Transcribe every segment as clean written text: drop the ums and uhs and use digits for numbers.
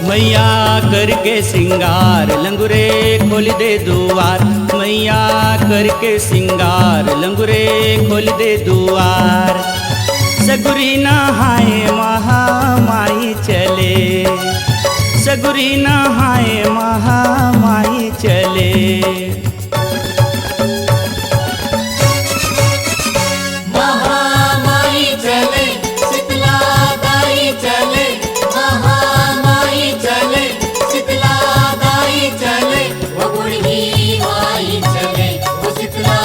मैया करके सिंगार लंगुरे खोल दे दुआर, मैया करके सिंगार लंगुरे खोल दे दुआर। सगुरी नहाए महामाई चले, सगुरी नहाए महामाई चले। महामाई चले, शीतला दाई चले, महामाई चले, शीतला दाई चले, वो बूढ़ी माई चले, वो शीतला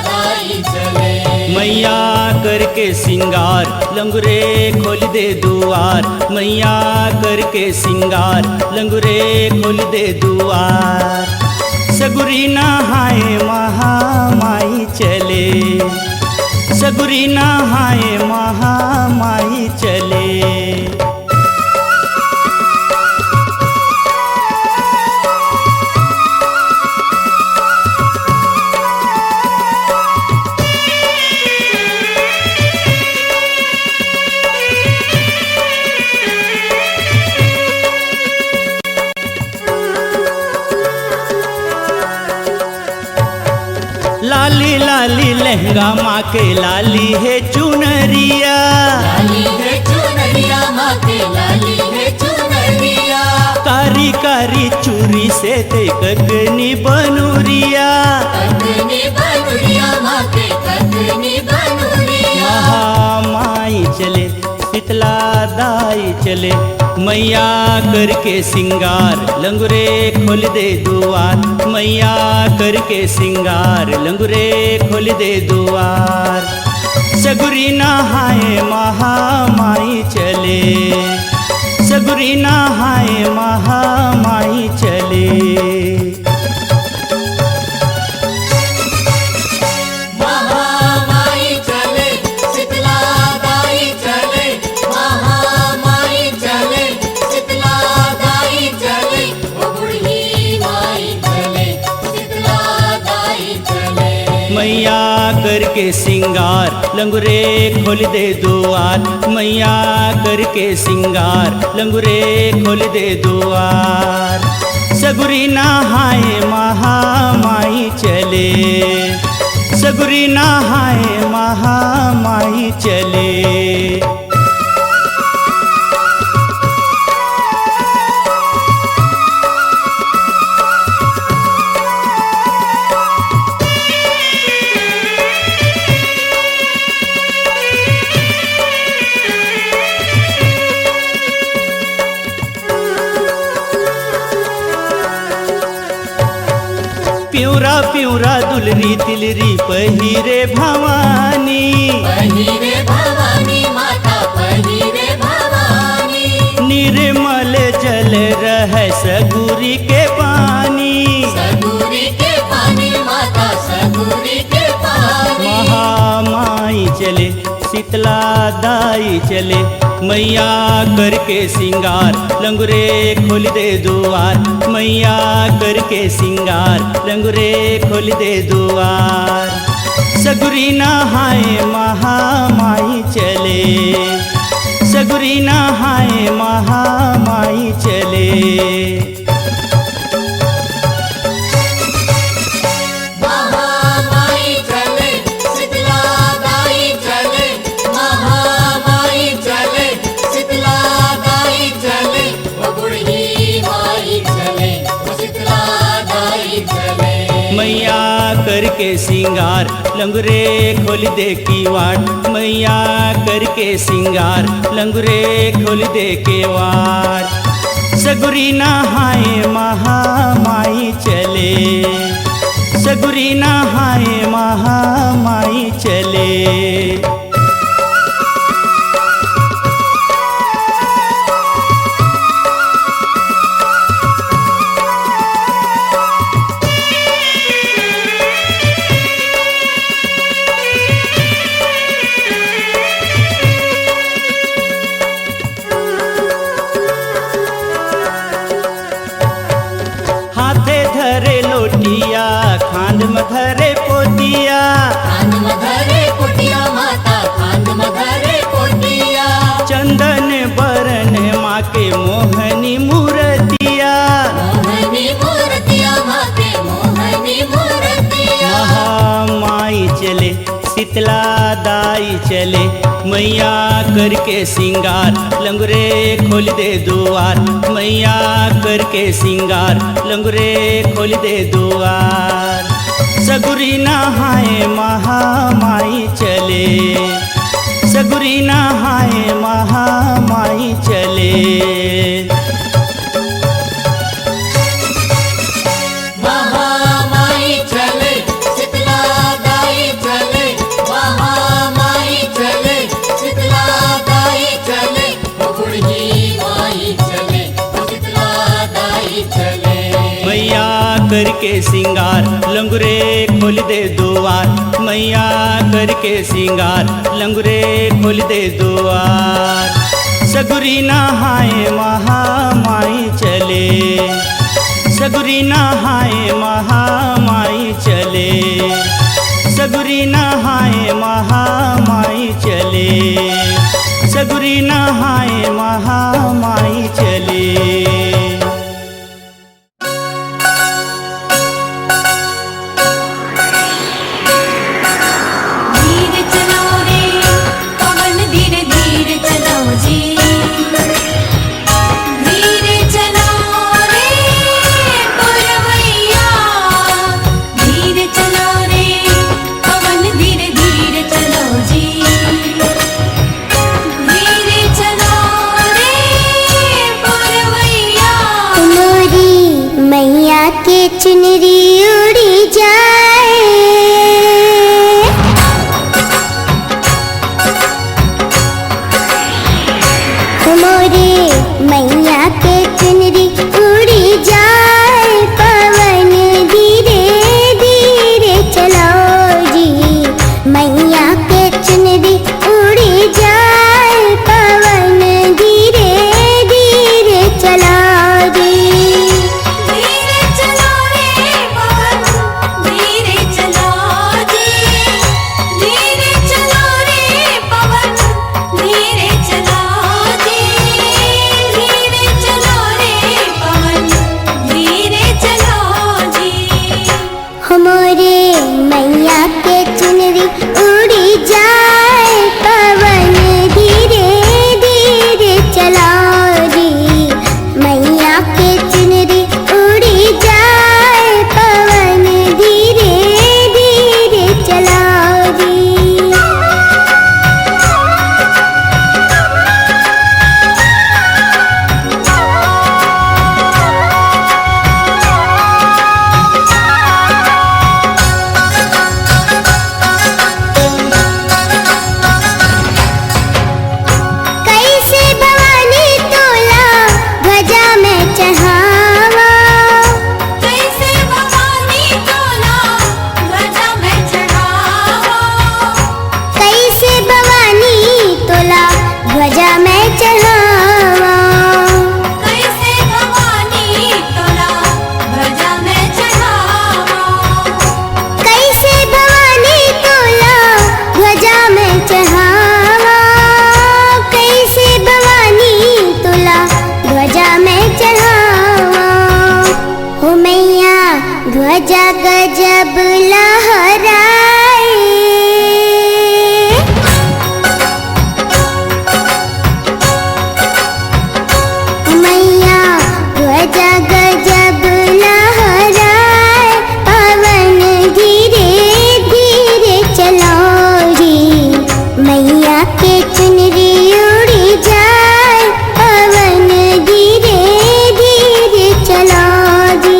दाई चले। मैया करके सिंगार लंगुरे खोल दे दुआर, मैया करके सिंगार लंगुरे खोल दे दुआर। सगुरी नहाए महामाई चले, सगुरी नहाए महामाई चले। लाली लाली लहंगा माँ के लाली है चुनरिया, लाली है चुनरिया माँ के लाली है चुनरिया। कारी कारी चूरी से ते कगनी बनूरिया, कगनी बनूरिया माँ के कगनी बनूरिया। महामाई चले शीतला दाई चले, मैया करके सिंगार लंगुरे खोल दे दुआर, मैया करके सिंगार लंगुरे खोल दे दुआर। सगुरी नहाए महामाई चले, सगुरी नहाए महामाई चले। महामाई चले, शीतला दाई चले, महामाई चले, शीतला दाई चले, वो बूढ़ी माई चले, शीतला दाई चले। मैया करके सिंगार लंगुरे खोल दे दुआर, मैया करके सिंगार लंगुरे खोल दे दुआर। सगुरी नहाए महामाई चले, सगुरी नहाए महामाई चले। प्यूरा प्यूरा दुलरी तिलरी पहिरे भवानी, पहिरे भवानी माता पहिरे भवानी। निर्मल जल रह सगुरी के पानी, सगुरी के पानी माता सगुरी के पानी। महामाई चले शीतला दाई चले, मैया करके सिंगार लंगुरे खोल दे दुआर, मैया करके सिंगार लंगुरे खोल दे दुआर। सगुरी नहाए महामाई चले, सगुरी नहाए महामाई चले। महामाई चले, शीतला दाई चले, महामाई चले, शीतला दाई चले, वो बूढ़ी माई चले, वो शीतला दाई चले। मैया करके सिंगार लंगुरे खोल दे किवाड़, मैया करके सिंगार लंगुरे खोल दे किवाड़। सगुरी नहाए महामाई चले, सगुरी नहाए महामाई चले। कांध में धरे पोतिया, कांध में धरे पोतिया माता कांध में धरे पोतिया। चंदन बरन माँ के मोहनी मूर्तिया, मोहनी मूर्तिया माते मोहनी मूर्तिया। महामाई चले शीतला दाई चले, मैया करके सिंगार लंगरे खोल दे दुआर, मैया करके सिंगार लंगरे खोल दे दुआर। सगुरी नहाए महामाई चले, सगुरी नहाए महामाई चले। महामाई चले शीतला दाई चले, महामाई चले शीतला दाई चले, बूढ़ी माई चले शीतला दाई चले। मैया करके सिंगार लंगरे खोल दे दुआर, मैया करके सिंगार लंगरे खोल दे दुआर। सगुरी नहाए महामाई चले, सगुरी नहाए महामाई चले, सगुरी नहाए महामाई चले, सगुरी नहाए महामाई चले। चुनरी उड़ी जाए, मोरे मैया के चुनरी उड़ी जाए, पवन धीरे धीरे चलाओ जी, मैया के चुनरी उड़ी जाए, पवन धीरे धीरे चलाओ जी। हमारे मैया के चुनरी उड़ी जाए, पवन धीरे धीरे चलाओ जी, मैया के चुनरी उड़ी जाए, पवन धीरे धीरे चलाओ जी। ध्वजा गजब लहराए, मैया ध्वजा गजब लहराए, पवन धीरे धीरे चलाओ जी, मैया के चुनरी उड़ी जाए, पवन धीरे धीरे चलाओ जी।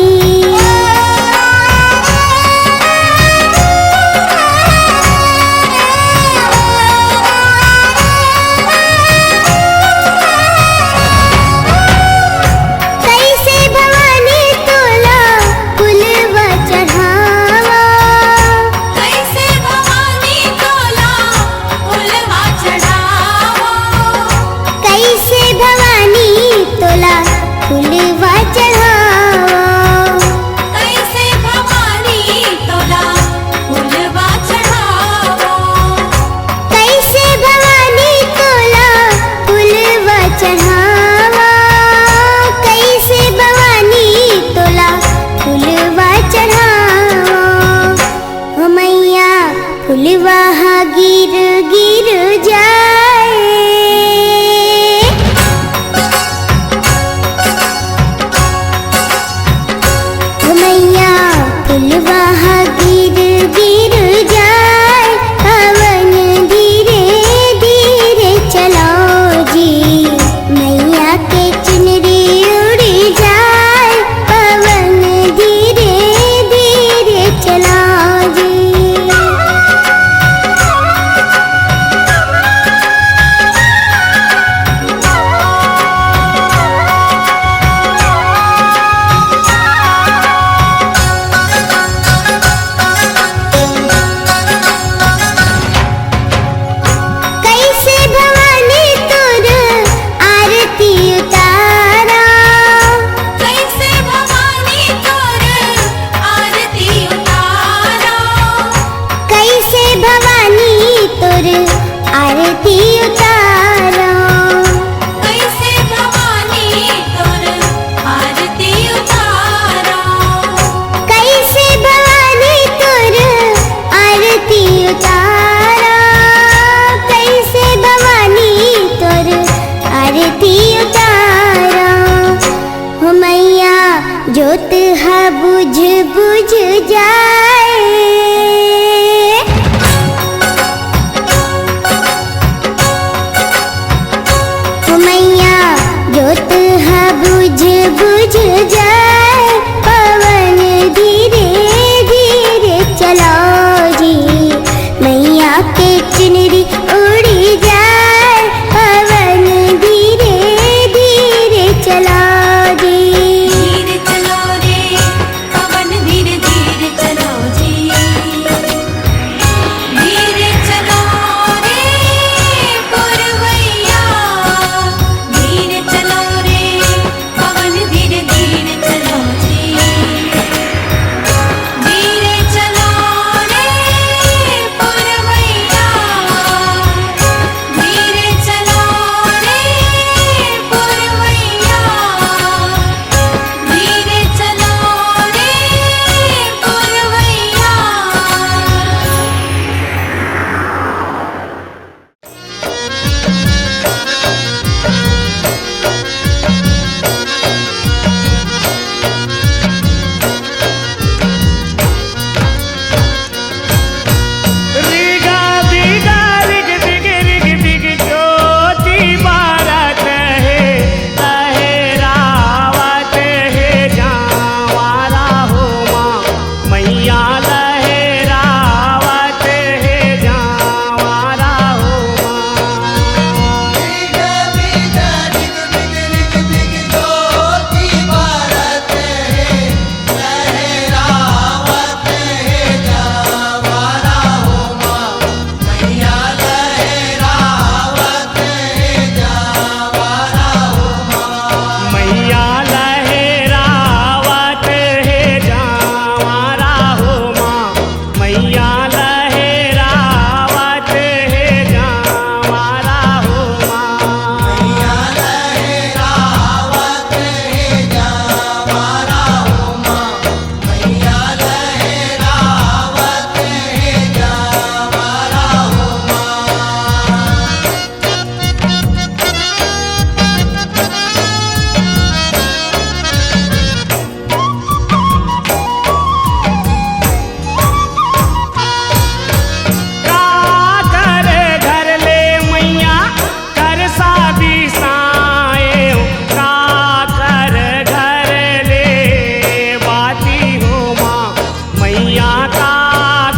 मैया का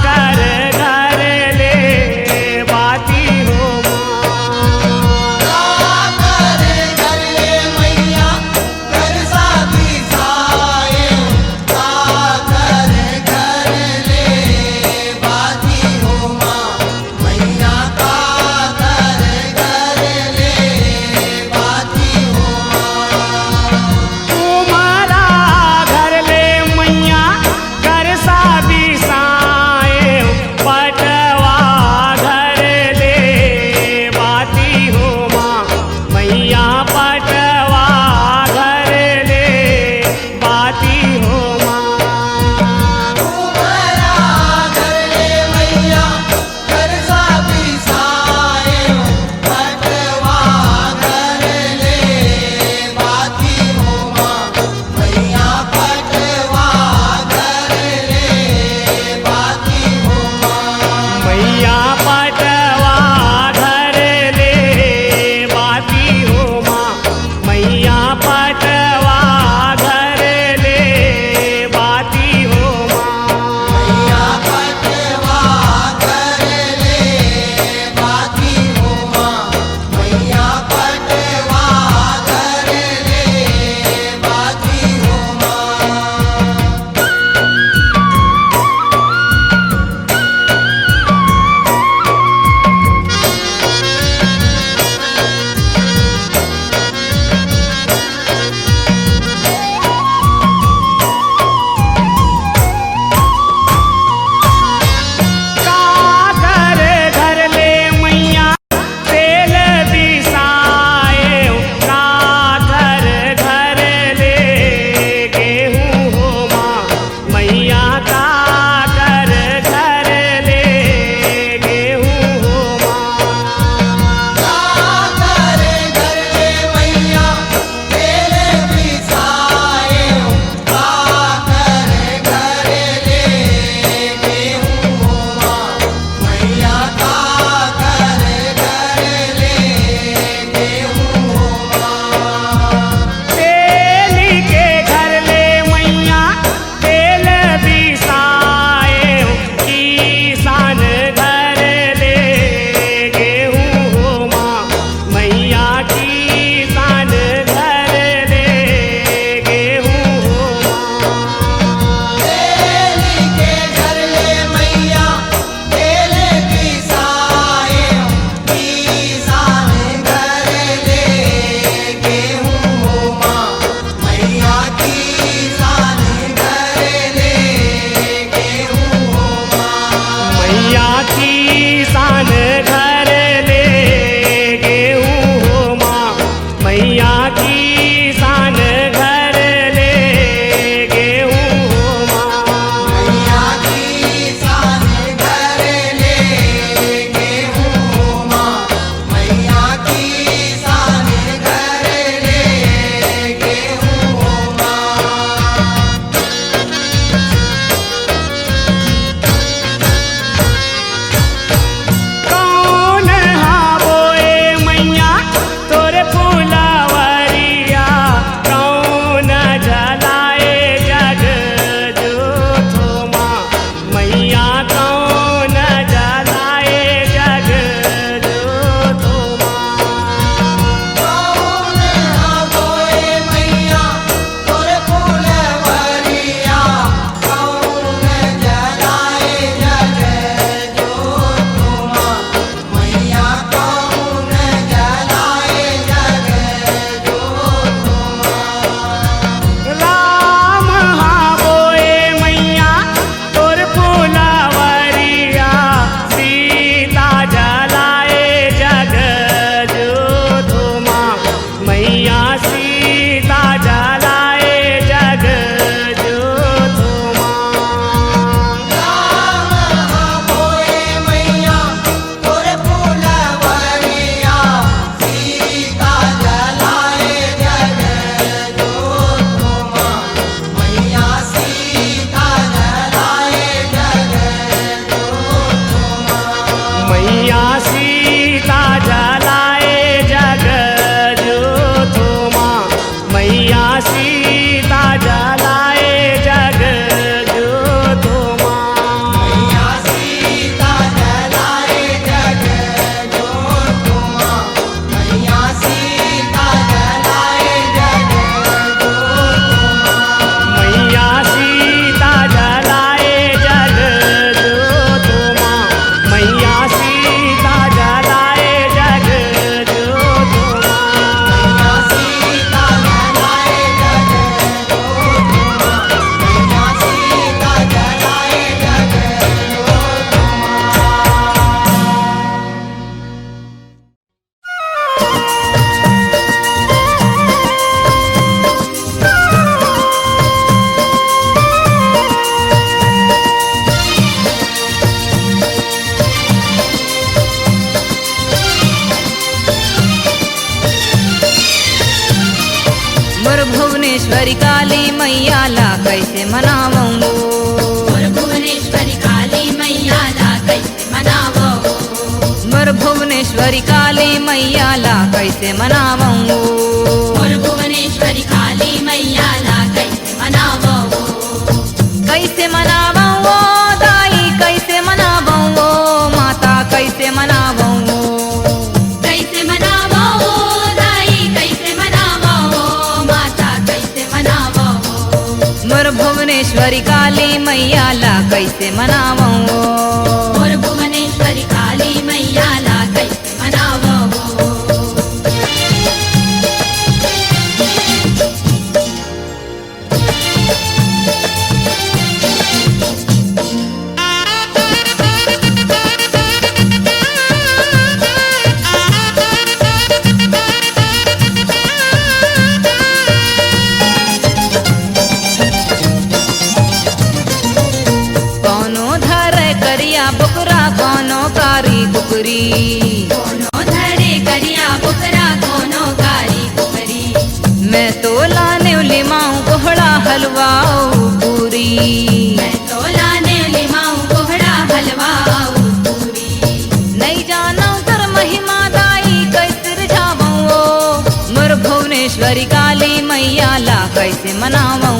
कर घर ले बाती हो तुम्हारा घर ले मैया घर सा भी भुवनेश्वरी काली मैया ला कैसे मनावो, मोर भुवनेश्वरी काली मैया ला कैसे मनावो, मोर भुवनेश्वरी काली मैया ला कैसे मनावो, मोर भुवनेश्वरी काली मैया ला कैसे मनावो, कैसे मनावो दाई कैसे मनावो, माता कैसे मनावो, कैसे मनावो दाई कैसे मनावो, माता कैसे मनावो, मोर भुवनेश्वरी काली मैया ला कैसे मनावो, मोर भुवनेश्वरी काली मैया ला कैसे मनावो, कौनो धर करिया बुकरा कौनो कारी कुकरी, कोनो धरे करिया बुकरा कोनो कारी कुकरी, मैं तो लाने लिमाऊं कोहड़ा हलवा पूरी, मैं तो लाने लिमाऊं कोहड़ा हलवा पूरी, नहीं जाना कर महिमा दाई कैसे रिझावो, मोर भुवनेश्वरी काली मैया ला कैसे मनावो,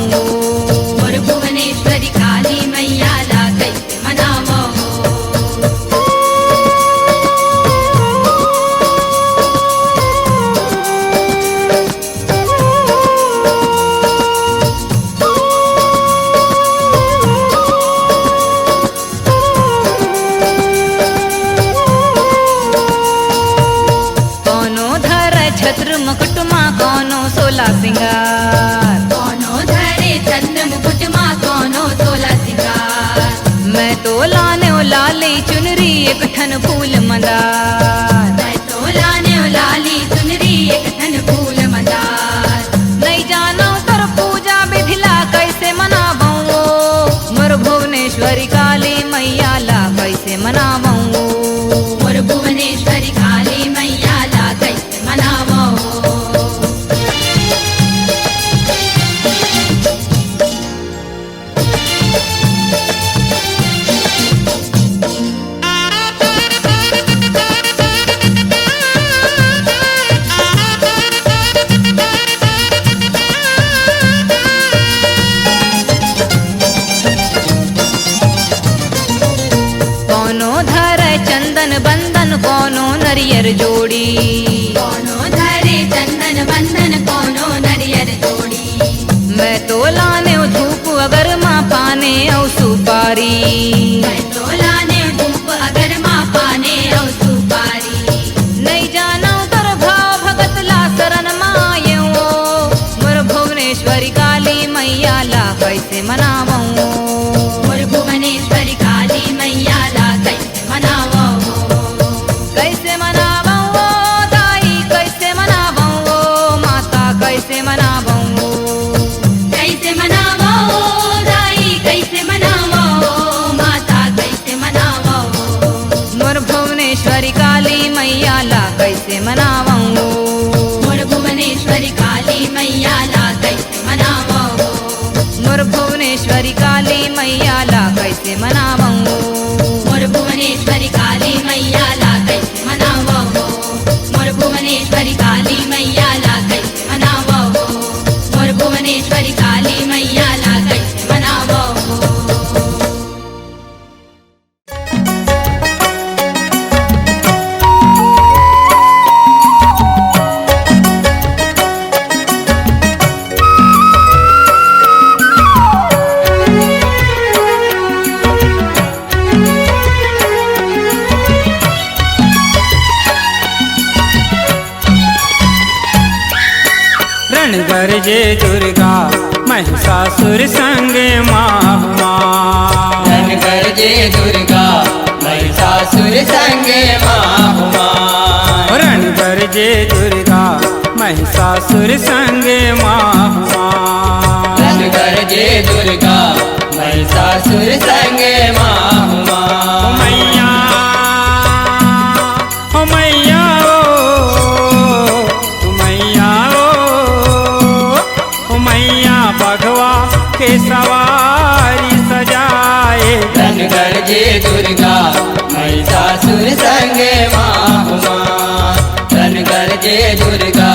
मोर भुवनेश्वरी काली मैया ला कैसे मनावो, कौनो धर छत्र मुकुटमा कौनो सोला सिंगार, कोनो धरे चंद्र मुकुट मा कोनो सोला सिंगार, मैं तो लाने लाली चुनरी एक ठन फूल मंदार, मैं तो लाने लाली सुनरी एक ठन फूल मंदार, नहीं जानो तर पूजा विधिला कैसे मनावो, मोर भुवनेश्वरी काली मैया ला कैसे मनावो, मोर भुवनेश्वरी काली मैया ला कैसे मनावो, कौनो धर चंदन बंदन कौनो नरियर जोड़ी, कोनो धरे चंदन बंधन कोनो नरियर जोड़ी, मैं तो लाने धूप अगर माँ पाने औ सुपारी, मैं तो लाने धूप अगर माँ पाने औ सुपारी, नहीं जानो तर भाव भगत ला शरण मायो, मोर भुवनेश्वरी काली मैया ला कैसे मनावो, मोर भुवनेश्वरी काली मैया ला कैसे मनावो, कैसे मनावो दाई कैसे मनावो, माता कैसे मनावो, कैसे मनावो दाई कैसे मनावो, माता कैसे मनावो, मोर भुवनेश्वरी काली मैया ला कैसे मनावो, मोर भुवनेश्वरी काली मैया ला कैसे मनावो, मोर भुवनेश्वरी काली मैया ला कैसे मनावो, मोर भुवनेश्वरी काली मैया ला कैसे मनावो, मोर भुवनेश्वरी काली मैया ला कैसे मनावो, मोर भुवनेश्वरी काली मैया ला कैसे मनावो, रण गरजे दुर्गा महिषासुर संग माहुआ, रण गरजे दुर्गा महिषासुर संगे माहुआ, रण गरजे दुर्गा महिषासुर संग माहुआ, रण गरजे दुर्गा महिषासुर संगे माहुआ, ओ मैया ओ मैया ओ मैया ओ मैया जे दुर्गा महिषासुर संगे माहुमा धन कर जे दुर्गा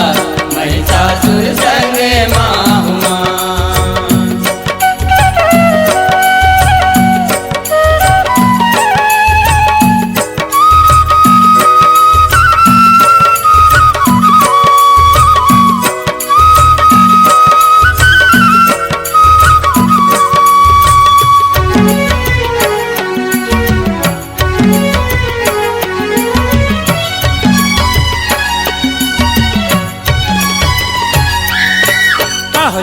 महिषासुर संगे माहुमा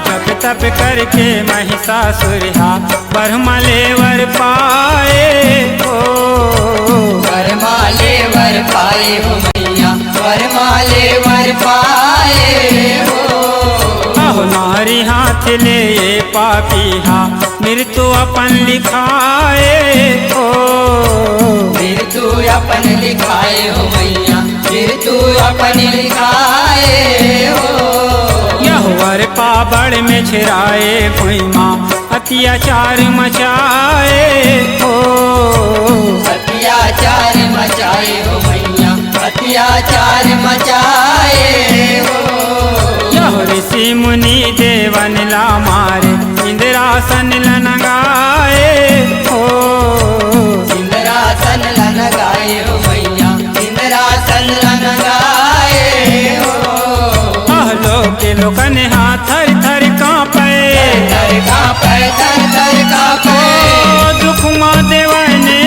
जप तप करके महिषासुर ब्रह्मा ले वर पाए हो वरमाले वर पाए हो मैया वरमाले वर पाए हो नारी हाथ ले पापी मृत्यु अपन लिखाए हो मृत्यु अपन लिखाए हो मैया मृत्यु अपन लिखाए हो वर पाबड़ में छिराए भुइमा अत्याचार मचाए हो अत्याचार मचाए हो मैया अत्याचार मचाए हो यह ऋषि मुनि देवन ला मारे इंद्रासन लनगाए हो इंद्रासन लनगाए हो मैया इंद्रासन लनगाए हो के लोकन थर थर कांपे थर कांपे थर थर कांपे दुखमा देवने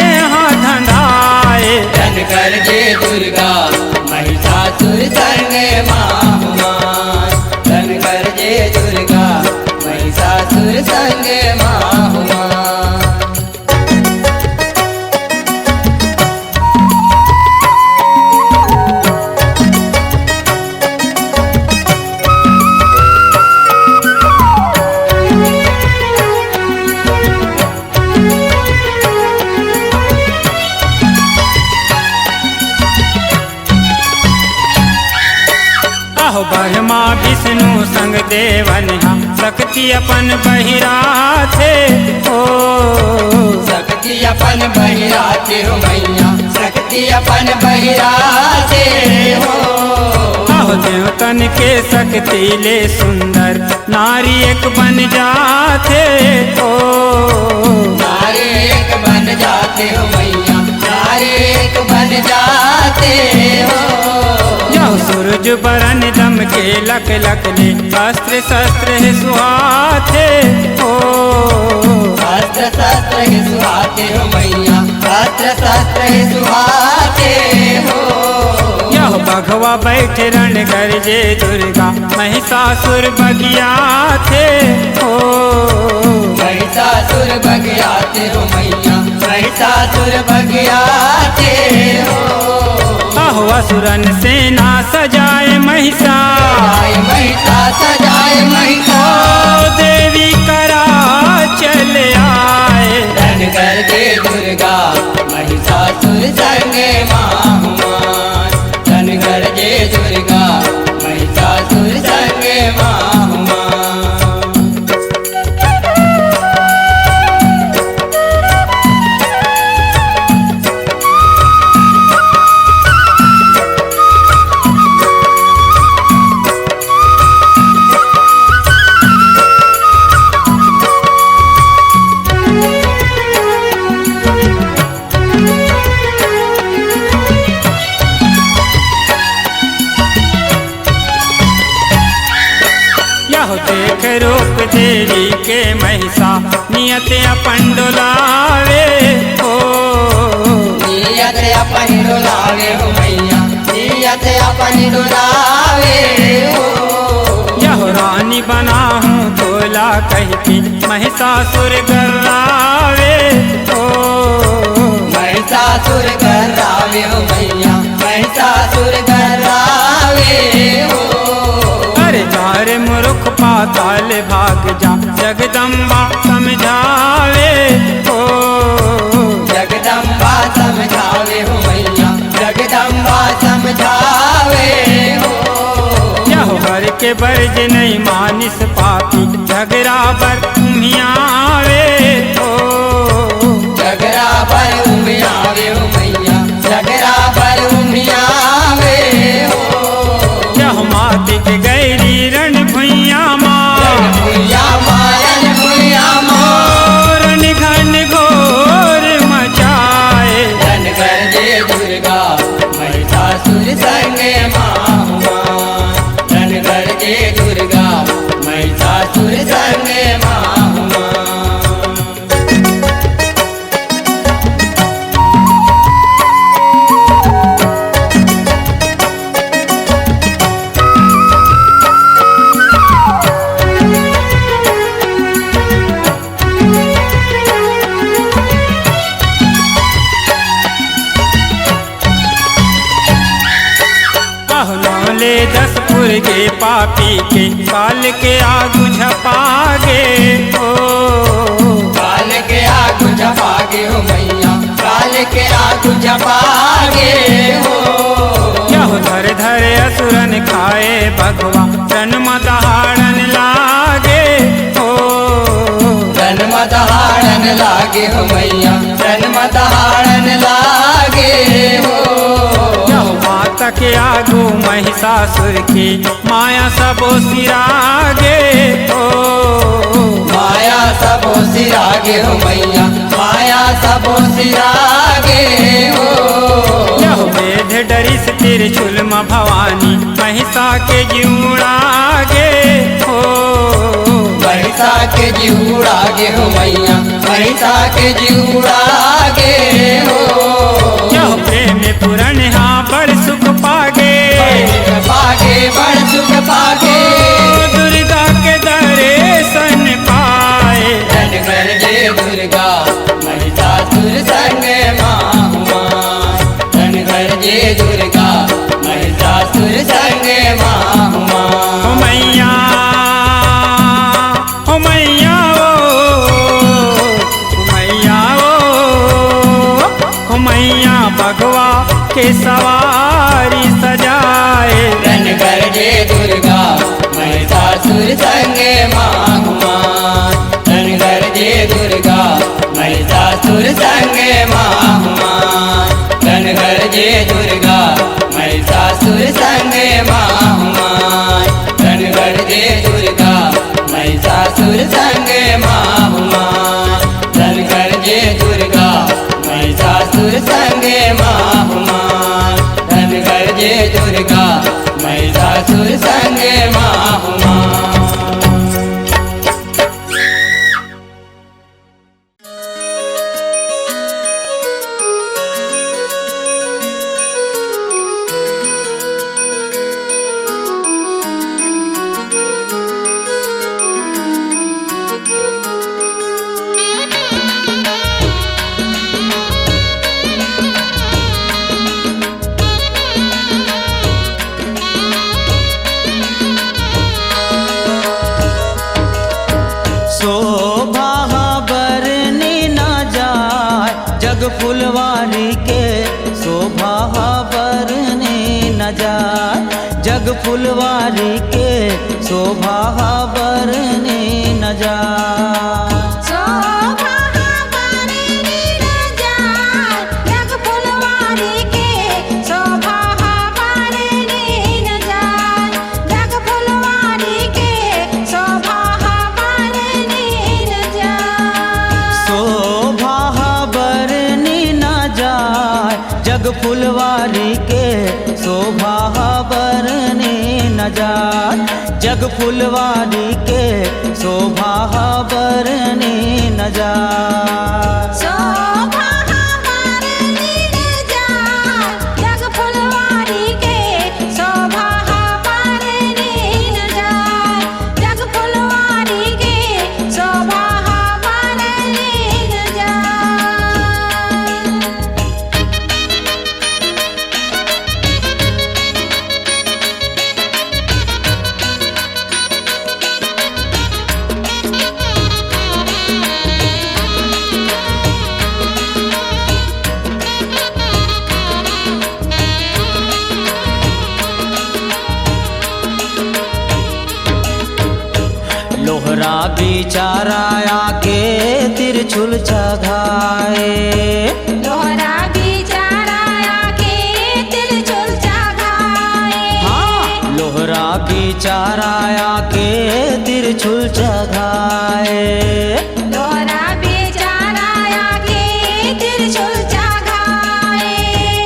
धंधाए धन कर जे दुर्गा महिषासुर संगे माहुमा धन कर जे दुर्गा महिषासुर संगे माहुमा ब्रह्मा विष्णु संग देवन शक्ति अपन बहिरा थे हो शक्ति अपन बहिरा थे हो मैया शक्ति अपन बहिरा थे हो देवतन के शक्ति ले सुंदर नारी एक बन जाते हो नारी एक बन जाते हो मैया नारी एक बन जाते हो सूरज बरन दम के लक लक ले अस्त्र शस्त्र है सुहाते हो अस्त्र शस्त्र है सुहाते हो मैया अस्त्र शस्त्र है सुहाते हो यह भगवा बैठ रण कर जे दुर्गा महिषासुर बगिया थे हो महिषासुर बगिया थे हो मैया महिषासुर बगिया थे हो असुरन सेना सजाए महिषा महिषा सजाए महिषा देवी करा चले आए धन कर जे दुर्गा महिषासुर संगे माहुमा धन कर जे दुर्गा महिषासुर संगे माहुमा देख रूप देवी के महिषा नियत अपन डोलावे हो नियत अपन डोलावे हो मैया नियत अपन डोलावे हो यह रानी बना हूँ तोला कहती महिषासुर गर्रावे हो महिषासुर गर्रावे हो मैया महिषासुर गर्रावे हो चार मूर्ख पाताल भाग जा जगदम्बा समझावे हो जगदम्बा समझावे हो मैया जगदम्बा समझावे हो यह बर के बर्ज नहीं मानिस पापी झगड़ा बर तुम्ही आवे हो झगड़ा बर दुर्गे पापी के काल के आगू झपागे हो। काल के आगू झपागे हो मैया, काल के आगू झपागे हो। यह धर धर असुरन खाए भगवा जन्म दहाड़न लागे हो। जन्म दहाड़न लागे हो मैया, जन्म दहाड़न लागे हो। यह बात के आगू महिषासुर की माया सबो सिरागे हो। माया सबो सिरागे हो मैया, माया सबो सिरागे हो। यह वेद डरिस तिरछुल म भवानी महिषा के जुड़ागे हो। महिषा के जुड़ागे हो मैया, महिषा के जुड़ागे हो। यह प्रेम पुरन हाँ बड़ सुख पागे, पागे बड़ सुख पागे। दुर्गा के दर्शन पाए। धन कर जय दुर्गा महिषासुर संग माहुमा। धन कर जय दुर्गा महिषासुर संग माहुमा। हो मैया, हो मैया ओ मैया ओ मैया भगवा के सवारी सजाए। धन कर जय दुर्गा महिषासुर संग माहुमा। धन कर जय दुर्गा महिषासुर संग माहुमा। धन कर जय दुर्गा महिषासुर संग माहुमा। धन कर जय दुर्गा महिषासुर संग माहुमा। धन कर जय दुर्गा महिषासुर संग माहुमा। धन कर जय दुर्गा महिषासुर संग माहुमा। शोभा बरनी न जाय जग फुलवारी के। शोभा बरनी न जाय जग फुलवारी के। शोभा बरनी न जाय। शोभा बरनी न जाय जग फुलवारी के। शोभा बरनी न जाय जग फुलवारी के। शोभा बरनी न जाय। शोभा बरनी न जाय जग फुलवारी के। शोभा बरनी न जाय जग फुलवारी के। शोभा बरनी न जाय। शोभा बरनी न जाय जग फुलवारी के। शोभा बरनी न जाय जग फुलवारी के। शोभा बरनी न जाय। लोहरा बिचाराया के तिरछुल चघाए। लोहरा बिचाराया के तिरछुल चघाए। हाँ, लोहरा बिचाराया के तिरछुल चघाए। लोहरा बिचाराया के तिरछुल चघाए।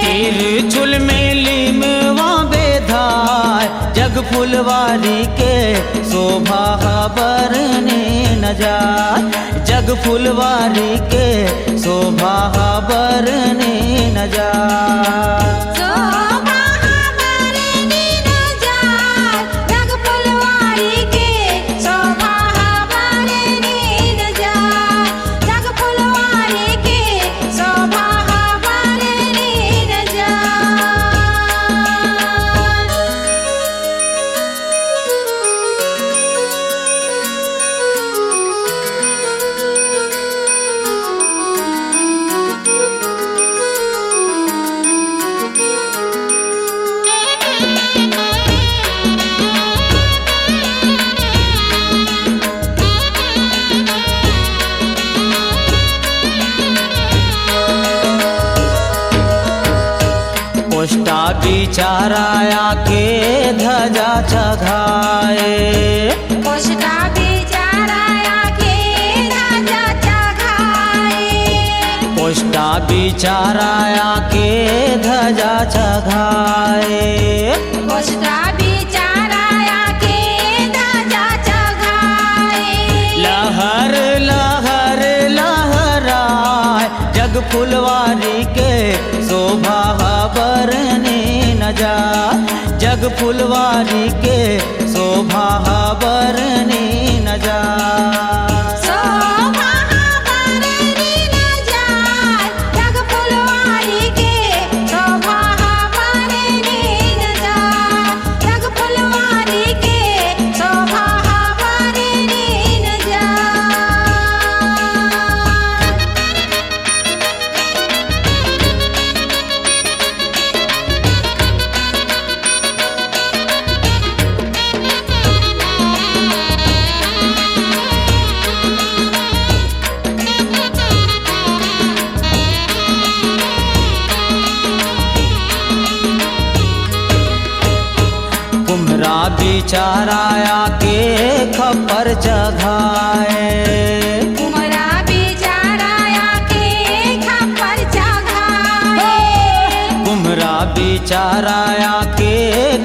तिरछुल में लीमवा बेधाय जग फुलवारी के। शोभा बरनी न जाय जग फुलवारी के। शोभा बरनी न जाय। शोभा बरनी न जाय जग फुलवारी के। शोभा बरनी न जाय जग फुलवारी के। शोभा बरनी न जाय। बिचाराया के ध्वजा चघाए कोष्टा बिचाराया के ध्वजा चघाए कोष्टा बिचाराया के ध्वजा चघाए कोष्टा बिचाराया के ध्वजा चघाए लहर लहर लहराए जग फुलवारी के शोभा बरने न जा जग फुलवारी के शोभा बरने न जा शोभा बरने न जाए जग फुलवारी के शोभा बरने न जाए जग फुलवारी के शोभा बरने न जाए कुम्हरा बिचाराया के खप्पर चघाए कुमरा बिचाराया के खप्पर चघाए कुम्हरा बिचाराया के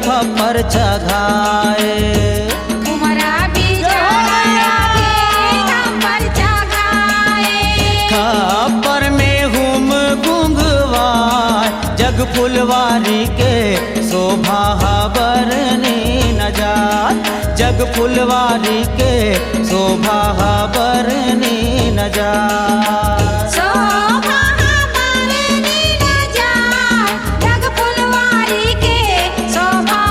खप्पर चघाए कुमरा बिचाराया के खप्पर चघाए खप्पर में हुम गुंगवाए जग फुलवारी के शोभा बरने न जाए जग फुलवारी के शोभा बरने न जाए शोभा बरने न जाए जग फुलवारी के शोभा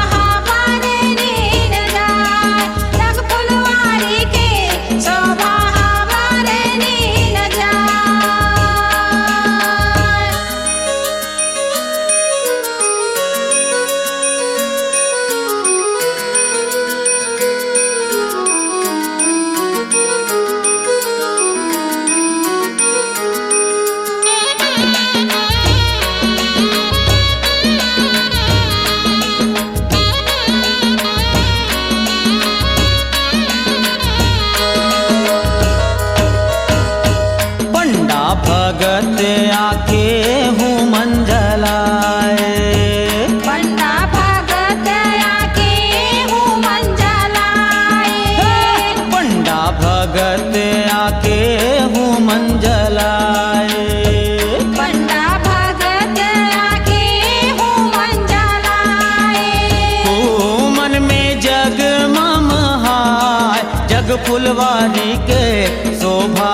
बरने न जाए जग फुलवारी के शोभा बरने न पंडा भगत आके हूँ मंजलाए पंडा भगत आके हूँ मंजलाए पंडा भगत आके हूँ मंजलाए पंडा भगत आके हूँ मंजलाए मन में जग ममहाय जग फुलवारी के शोभा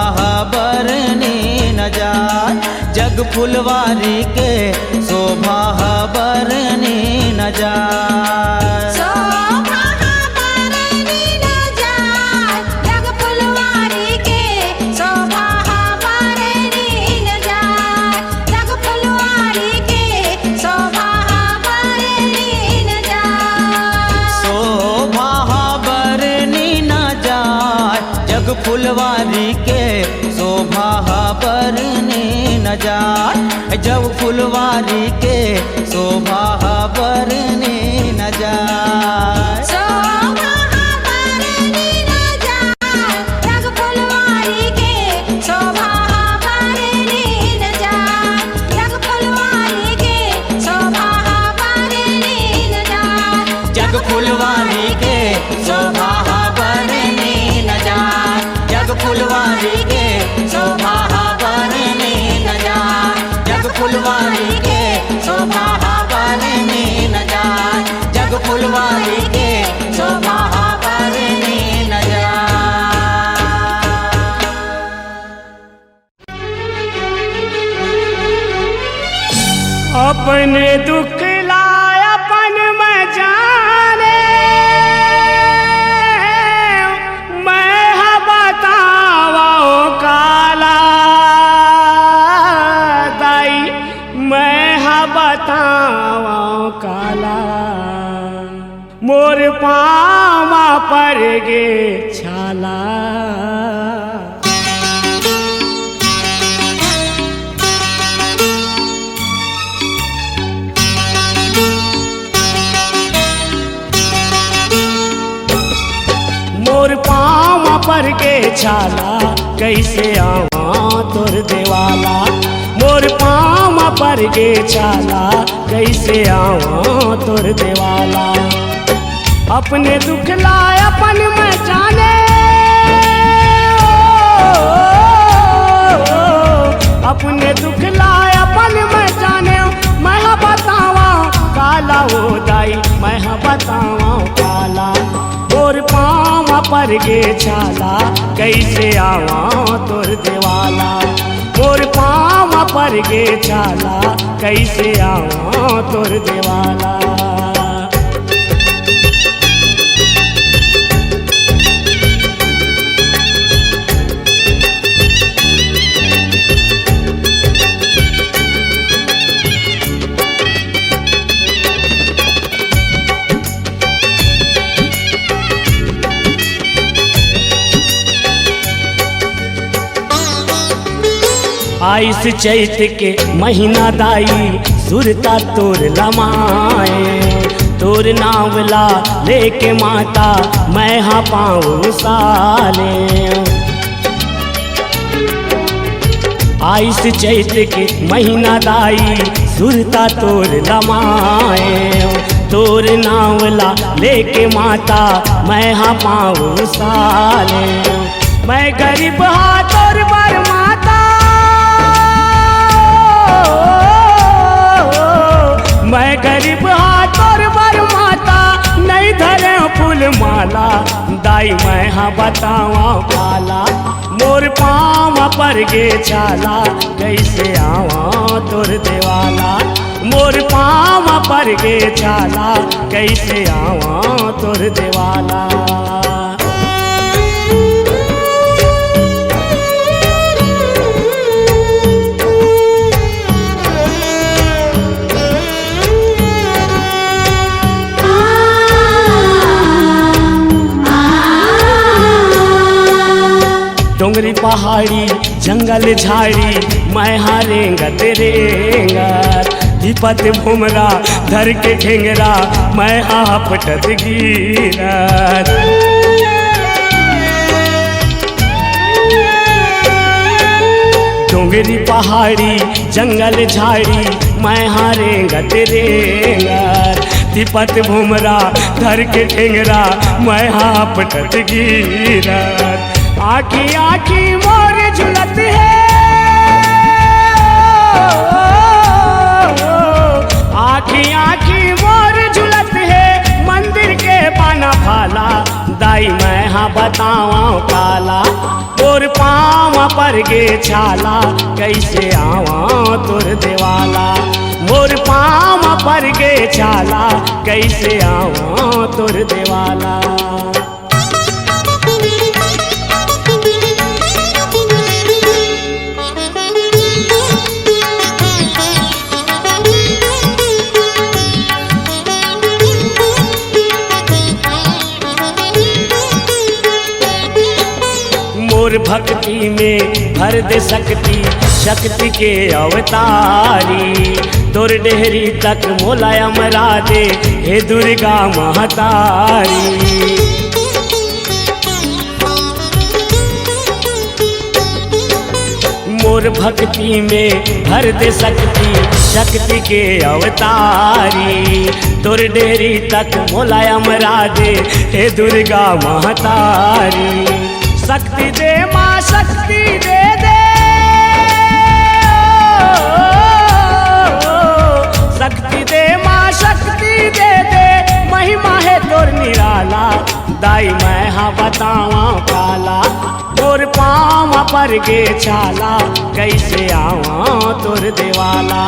बरने न जाए जग फुलवारी के शोभा बरने न जाए शोभा बरने न जाए जग फुलवारी के शोभा बरने न जाए जग फुलवारी के शोभा बरने न जाए शोभा बरने न जाए जग फुलवारी के शोभा बरने न जाए जब फुलवारी के शोभा बरने न जाए शोभा बरने न जाए जग फुलवारी के शोभा बरने न जाए जग फुलवारी के शोभा बरने न जाए जग फुलवारी के शोभा बरने न जाए जग फुलवारी के शोभा बरने न जाए जग फुलवारी के शोभा बरने न जाए जग फुलवारी के शोभा बरने न जाए अपने दुख लाय अपन में जाने मैं बतावा काला दाई मैं बतावा काला मोर पावा पर गे छाला पर के छाला कैसे आवा तोर देवाला मोर पाँव पर के छाला कैसे आवा तोर देवाला अपने दुख लाए अपन में जाने अपने दुख लाए अपन में जाने मैं बतावा काला वो दाई मैं बतावा काला और पाँव पर गे छाला कैसे आवा तोर देवाला और पाँव पर गे छाला कैसे आवा तोर देवाला आइस चैत के महीना दाई सुरता तोर लमाए तोर नावला लेके माता मैं हाँ पाऊँ साले आइस चैत के महीना दाई सुरता तोर लमाए तोर नावला लेके माता मैं हाँ पाऊँ साले मैं गरीब हाँ तोर बर माता मैं गरीब हाँ तोर बर माता नहीं धरे फूल माला दाई मैं हाँ बतावा काला मोर पाँव पर गे छाला कैसे आवा तोर देवाला मोर पाँव पर गे छाला कैसे आवा तोर देवाला डोंगरी पहाड़ी जंगल झाड़ी मैं हारेंगत रेंगत विपत भुमरा धर के ठेंगरा मैं आपटत गिरत डोंगरी पहाड़ी जंगल झाड़ी मैं हारेंगत रेंगत विपत भुमरा धर के ठेंगरा मैं आपटत गिरत आखी आखी मोर झुलत है आखी आखी मोर झुलत है मंदिर के पाना भाला दाई मैं हाँ बतावा काला तोर पाँव पर गे छाला कैसे आवा तोर देवाला मोर पाँव पर गे छाला कैसे आवा तोर देवाला मोर भक्ति में भर दे सकती शक्ति के अवतारी तोर डेहरी तक मोला अमरा दे हे दुर्गा महतारी मोर भक्ति में भर दे सकती शक्ति के अवतारी तोर डेहरी तक मोला अमरा दे हे दुर्गा महतारी शक्ति दे माँ शक्ति दे दे शक्ति दे माँ शक्ति दे दे महिमा है तोर निराला दाई मैं हाँ बतावा काला तोर पाँव पर गे छाला कैसे आवा तोर देवाला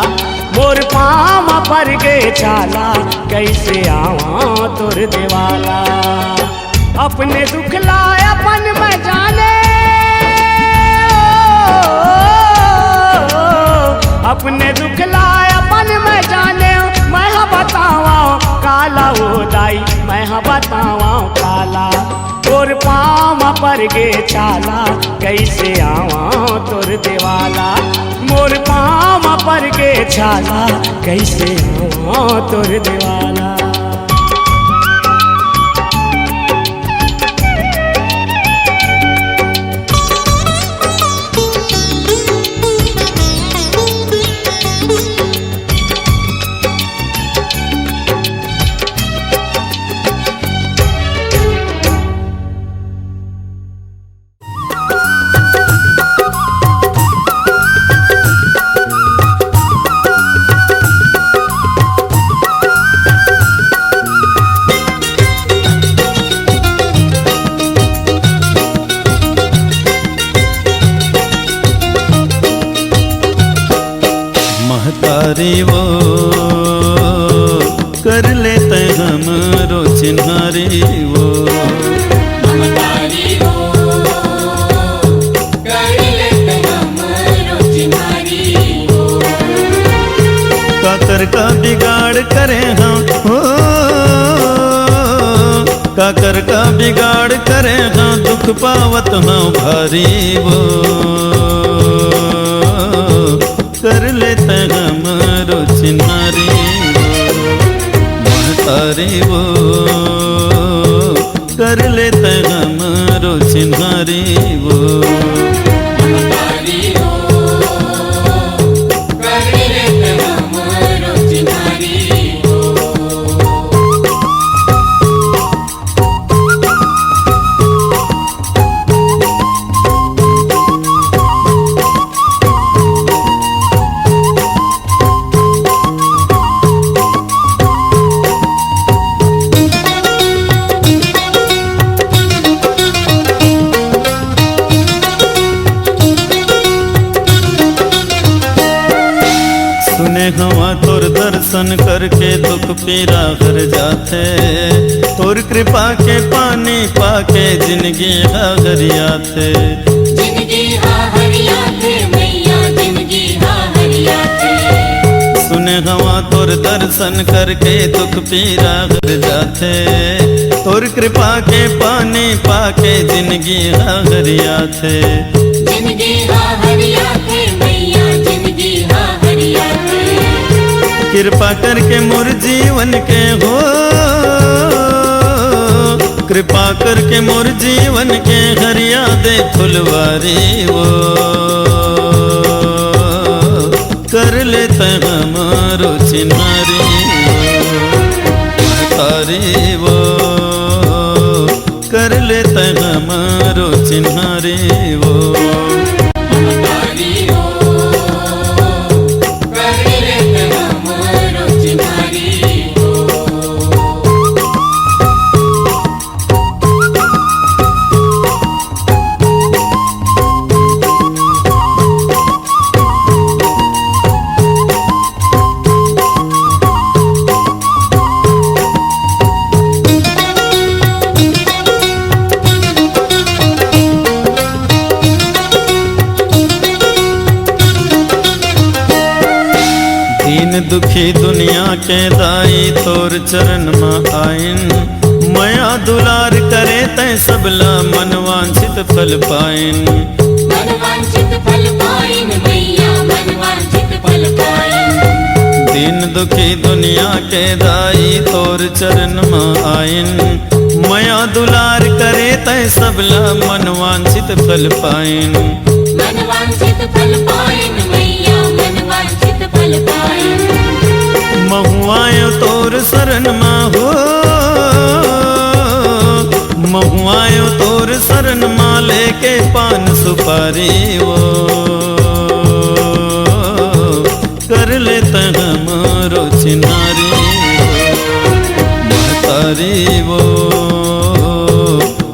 मोर पाँव पर गे छाला कैसे आवा तोर देवाला अपने दुख लाए अपन में जाने अपने दुख लाए अपन में जाने मैं बतावा काला वो दाई मैं बतावा काला तोर पाँव पर गे छाला कैसे आवा तोर देवाला मोर पाँव पर गे छाला कैसे आवा तोर देवाला महतारी वो कर लेते हमरो चिन्हारी वो महतारी हो कर लेते हमरो चिन्हारी हो। काकर का बिगाड़ करे हम हो, काकर का बिगाड़ करे हम दुख पावत हम भारी वो कर लेते हमरो चिन्हारी महतारी वो कर लेते हमरो चिन्हारी वो महतारी हो कर लेते हमरो चिन्हारी हो। सुने हवा तोर दर्शन करके दुख पीरा हर जाते, तोर कृपा के पानी पाके जिंदगी हरियाते। जिंदगी हरियाते मैया जिंदगी हरियाते। सुने हवा तोर दर्शन करके दुख पीरा हर जाते, तोर कृपा के पानी पाके जिंदगी हरियाते। जिंदगी हरियाते मैया जिंदगी हरियाते। कृपा करके मोर जीवन के हो, कृपा करके मोर जीवन के हरिया दे फुलवारी वो कर लेते हमारो चिन्हारी महतारी वो कर लेते हमारो चिन्हारी वो महतारी हो कर लेते हमरो चिन्हारी हो। दीन दुखी दुनिया के दाई तोर चरण में आइन, मया दुलार करे तै सबला मनवांछित फल पाइन। मनवांछित फल पाइन मैया मनवांछित फल पाइन। दीन दुखी दुनिया के दाई तोर चरण में आइन, मया दुलार करे तै सबला मनवांछित फल पाइन। मनवांछित फल पाइन मैया मनवांछित फल पाइन। महुआयो तोर शरण में हो, महुआयो तोर शरण में लेके पान सुपारी वो कर लेते हमरो चिन्हारी महतारी वो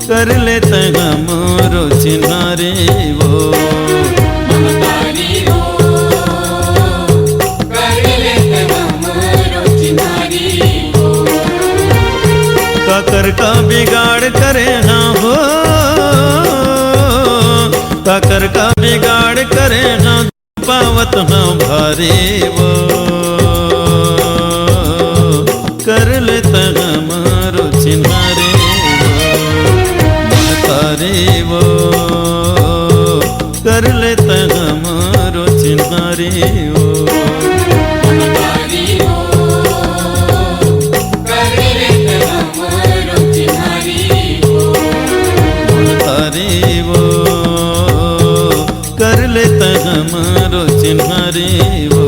कर लेते हमरो चिन्हारी वो महतारी हो कर लेते हमरो चिन्हारी हो। काकर का बिगाड़ करे हाँ हो, काकर का बिगाड़ करे हाँ पावत हाँ भारी वो कर लेते हमारो चिन्हारी महतारी वो कर लेते हमारो चिन्हारी वो महतारी हो कर लेते हमरो चिन्हारी हो। महतारी वो कर लेते हमारो चिन्हारी वो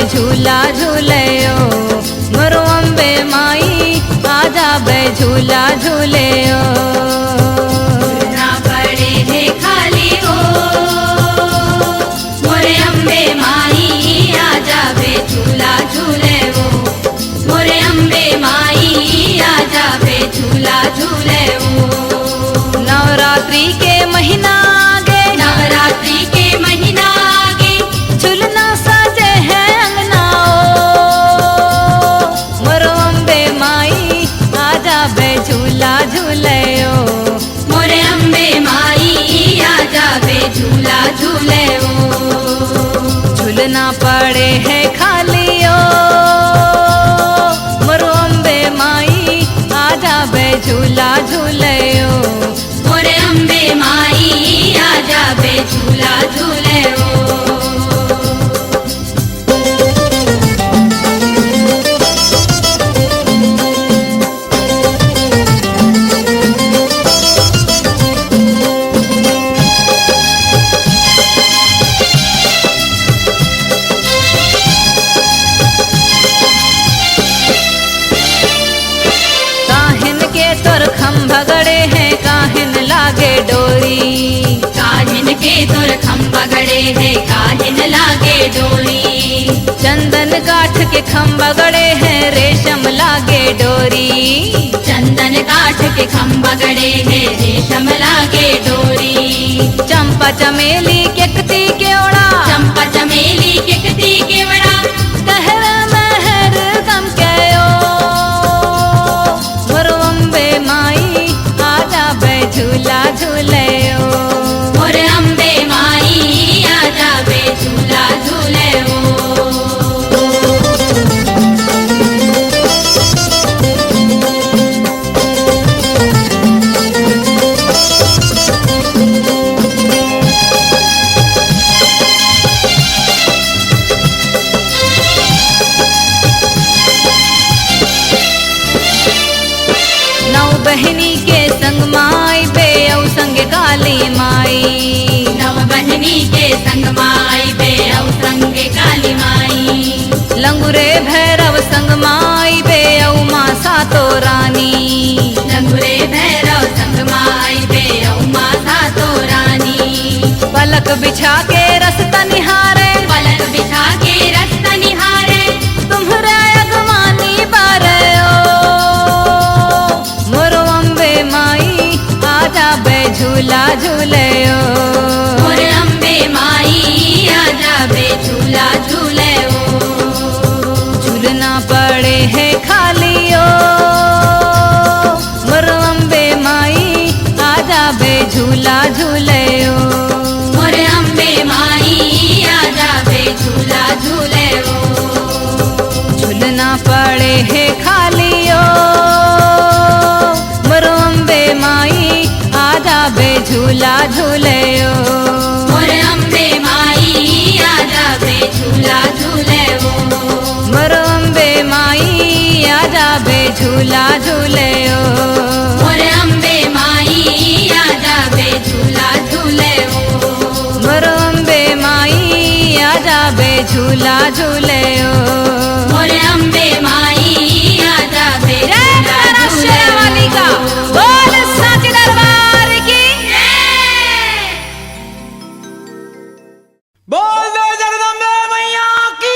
झूला झूलयो मोरो अम्बे माई आजा बे झूला झूलयो ना पड़े है खाली हो मोरे अम्बे माई आजा बे झूला झूले वो मोरे अम्बे माई आजा बे झूला झूले वो नवरात्रि के महीना आगे नवरात्रि के महीना आगे झूलना सजे है अंगना मोरो अम्बे माई आजा बे झूला झूलयो मोरे अम्बे माई आजा बे झूला झूले वो झूलना पड़े है खालियो मोरो अम्बे माई आजा बे झूला झूलयो मोरे अम्बे माई आजा बे झूला झूले वो काहिन के तोर खम्भा गड़े हैं काहिन लागे डोरी काहिन के तोर खम्बा गड़े है काहिन लागे डोरी चंदन काठ के खम्भा गड़े हैं रेशम लागे डोरी चंदन काठ के खम्बा गड़े है रेशम लागे डोरी चंपा चमेली केकती केवड़ा चंपा चमेली केकती केवड़ा कहर महर गम कयो मोरो अम्बे माई आजा बे झूला झूलयो मोरे अम्बे माई आजा बे झूला झूले वो नौ बहनी के संग माई बे औ संग काली माई नव बहनी के संग माई बे औ संग काली माई लंगुरे भैरव संग माई बे औ माँ सातो रानी लंगुरे भैरव संग माई बे औ माता तो रानी पलक बिछा के रसता निहारे पलक बिछा के रास्ता निहारे तुम्हरे अगवानी बारयो मोरो अम्बे माई आजा बे झूला झूलयो मोरे अम्बे माई आजा बे झूला झूले वो झूलना पड़े है खालियो मोरो अम्बे माई आजा बे झूला झूलयो मोरे अम्बे माई आजा बे झूला झूले वो झूलना पड़े है खालियो मोरो अम्बे माई आजा बे झूला झूलयो मोरे अम्बे माई आजा बे झूला झूले वो मोरो अम्बे माई आजा बे झूला झूलयो मोरे अम्बे माई आजा बे झूला झूले वो मोरो अम्बे माई आजा बे झूला झूलयो मोरे अम्बे माई आजा बे जय झूला तारा झूले शेरावाली का वो। बोल साचे दरबार की बोल दो जगदम्बे मैया की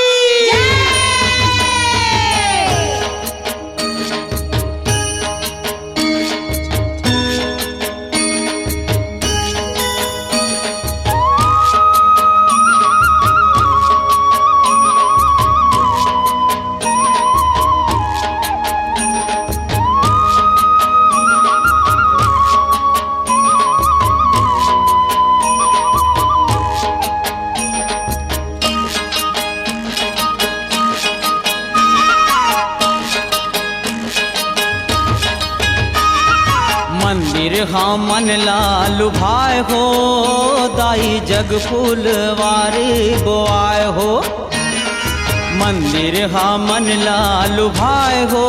मंदिर हाँ मन लालू भाई हो दाई जग फूलवारी बोआए हो मंदिर हाँ मन लालू भाई हो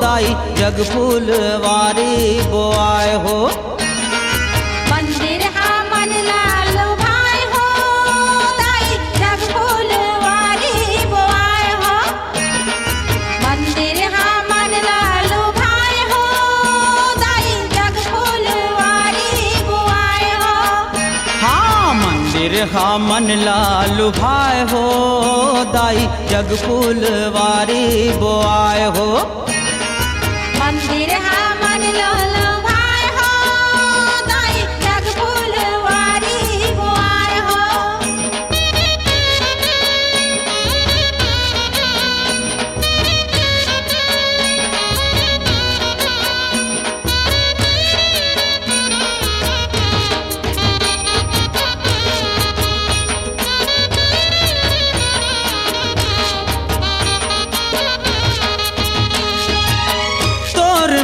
दाई जग फूलवारी बोआए हो मंदिर हा मन लाल भाई हो दाई जग फूलवारी बो हा मन लालू भाई हो, दाई जग फूलवारी बोआए हो। मंदिर हा मन लाल भाई हो, दाई जग फूलवारी बोआए हो।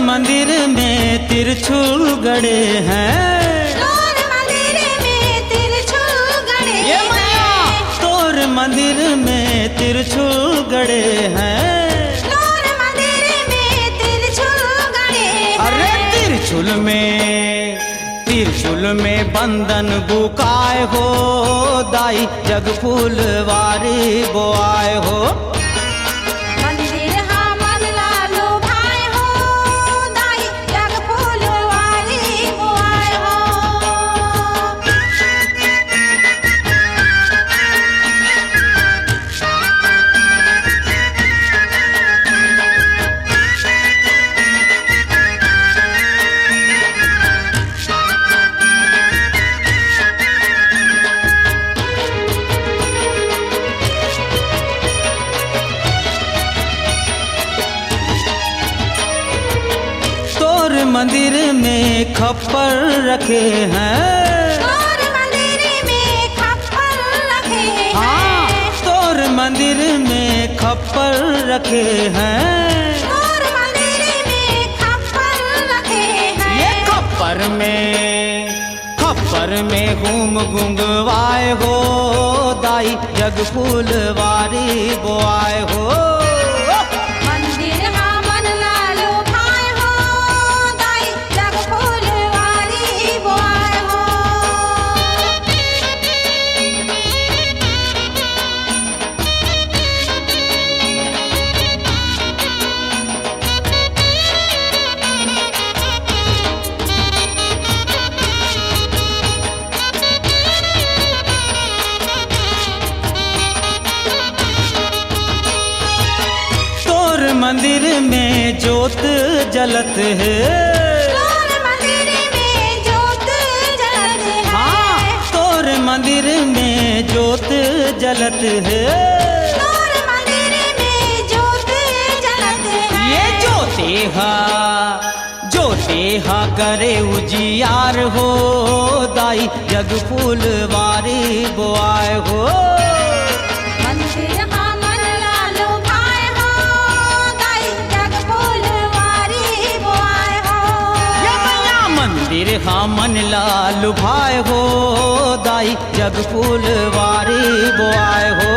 मंदिर में तिरछुल गड़े हैं, तोर मंदिर में तिरछुल गड़े हैं। तोर मंदिर में तिरछुल गड़े हैं, तोर मंदिर में तिरछुल गड़े हैं। अरे तिरछुल में बंधन बुकाए हो, दाई जग फूलवारी बोआए हो। मंदिर हा मन लालू भाई हो, दाई जग फूलवारी बोआए हो। तोर मंदिर में खप्पर रखे हैं, तोर मंदिर में खप्पर रखे हैं। हाँ तोर मंदिर में खप्पर रखे हैं। तोर मंदिर में खप्पर रखे हैं। ये खप्पर में घूम गुंगवाए हो, दाई जग फूलवारी बोआए हो। मंदिर हा मन लालू भाई हो, दाई जग फूलवारी बोआए हो। तोर मंदिर में जोत जलत है, तोर मंदिर में जोत जलत है। हाँ तोर मंदिर में जोत जलत है। तोर मंदिर में जोत जलत है। ये जोते हा करे उजियार हो, दाई जग फूलवारी बोआए हो। मंदिर हा मन लालू भाई हो, दाई जग फूलवारी बोआए हो। ये मैया मंदिर हा मन लालू भाई हो, दाई जग फूलवारी बोआए हो।